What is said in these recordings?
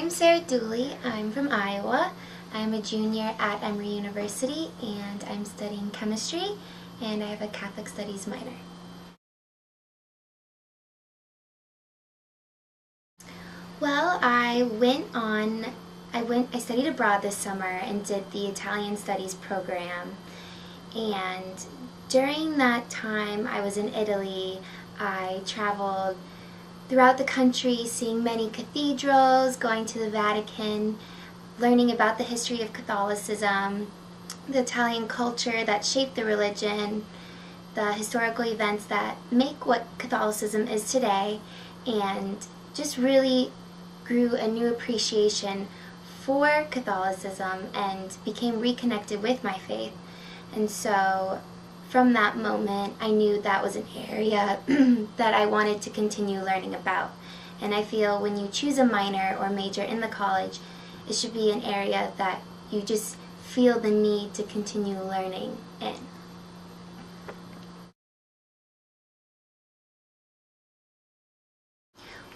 I'm Sarah Dooley. I'm from Iowa. I'm a junior at Emory University and I'm studying chemistry, and I have a Catholic Studies minor. Well, I studied abroad this summer and did the Italian Studies program. And during that time I was in Italy. I traveled throughout the country, seeing many cathedrals, going to the Vatican, learning about the history of Catholicism, the Italian culture that shaped the religion, the historical events that make what Catholicism is today, and just really grew a new appreciation for Catholicism and became reconnected with my faith. And so from that moment, I knew that was an area that I wanted to continue learning about. And I feel when you choose a minor or major in the college, it should be an area that you just feel the need to continue learning in.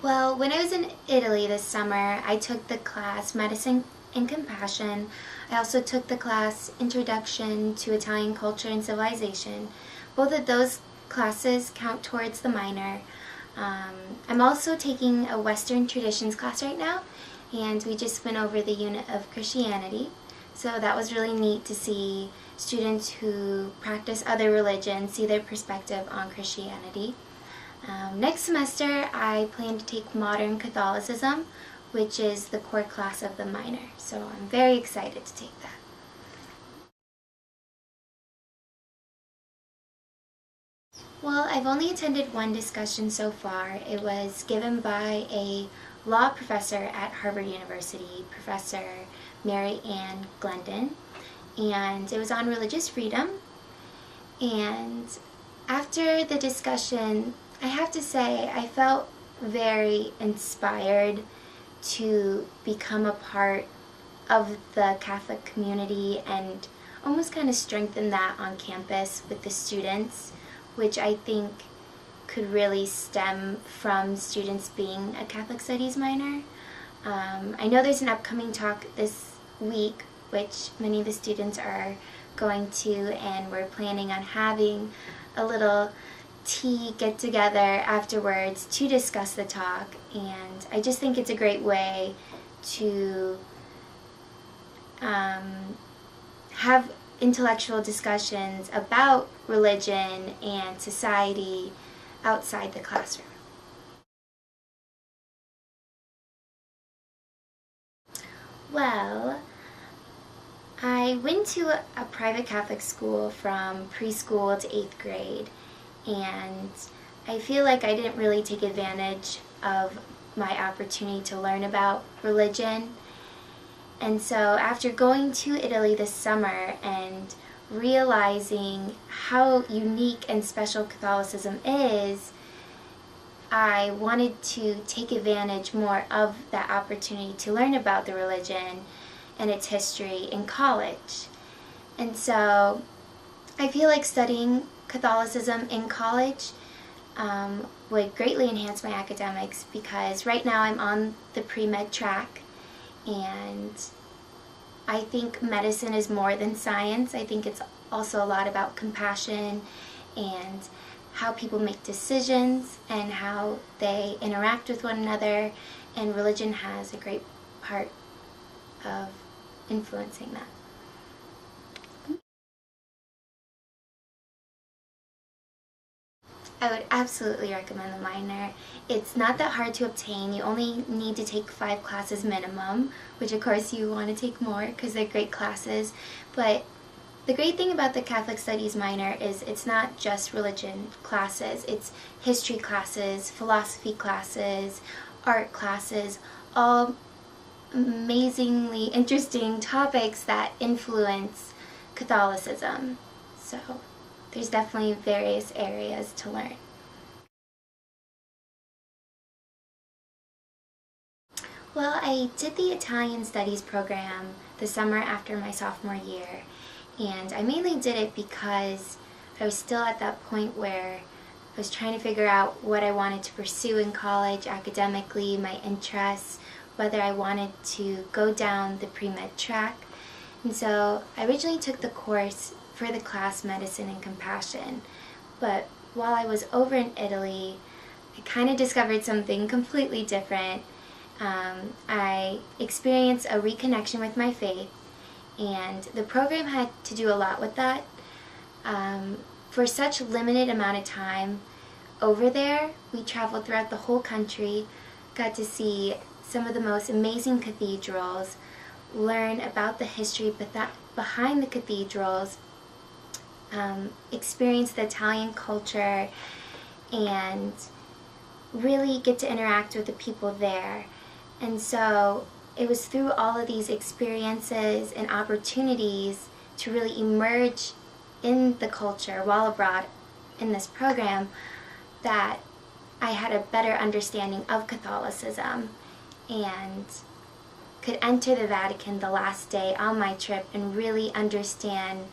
Well, when I was in Italy this summer, I took the class Medicine and Compassion. I also took the class Introduction to Italian Culture and Civilization. Both of those classes count towards the minor. I'm also taking a Western Traditions class right now, and we just went over the unit of Christianity. So that was really neat to see students who practice other religions see their perspective on Christianity. Next semester, I plan to take Modern Catholicism, which is the core class of the minor. So I'm very excited to take that. Well, I've only attended one discussion so far. It was given by a law professor at Harvard University, Professor Mary Ann Glendon, and it was on religious freedom. And after the discussion, I have to say I felt very inspired to become a part of the Catholic community and almost kind of strengthen that on campus with the students, which I think could really stem from students being a Catholic Studies minor. I know there's an upcoming talk this week which many of the students are going to, and we're planning on having a little tea get together afterwards to discuss the talk, and I just think it's a great way to have intellectual discussions about religion and society outside the classroom. Well, I went to a private Catholic school from preschool to 8th grade, and I feel like I didn't really take advantage of my opportunity to learn about religion. And so after going to Italy this summer and realizing how unique and special Catholicism is, I wanted to take advantage more of that opportunity to learn about the religion and its history in college. And so I feel like studying Catholicism in college would greatly enhance my academics, because right now I'm on the pre-med track, and I think medicine is more than science. I think it's also a lot about compassion and how people make decisions and how they interact with one another, and religion has a great part of influencing that. I would absolutely recommend the minor. It's not that hard to obtain. You only need to take 5 classes minimum, which of course you want to take more because they're great classes. But the great thing about the Catholic Studies minor is it's not just religion classes. It's history classes, philosophy classes, art classes, all amazingly interesting topics that influence Catholicism. So there's definitely various areas to learn. Well, I did the Italian Studies program the summer after my sophomore year, and I mainly did it because I was still at that point where I was trying to figure out what I wanted to pursue in college academically, my interests, whether I wanted to go down the pre-med track. And so I originally took the course for the class Medicine and Compassion, but while I was over in Italy, I kind of discovered something completely different. I experienced a reconnection with my faith, and the program had to do a lot with that. For such limited amount of time over there, we traveled throughout the whole country, got to see some of the most amazing cathedrals, learn about the history behind the cathedrals, experience the Italian culture, and really get to interact with the people there. And so it was through all of these experiences and opportunities to really emerge in the culture while abroad in this program that I had a better understanding of Catholicism and could enter the Vatican the last day on my trip and really understand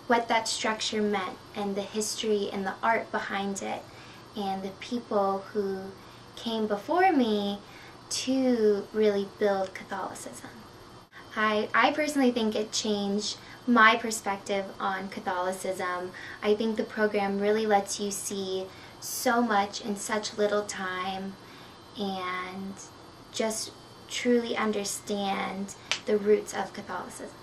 what that structure meant and the history and the art behind it and the people who came before me to really build Catholicism. I personally think it changed my perspective on Catholicism. I think the program really lets you see so much in such little time and just truly understand the roots of Catholicism.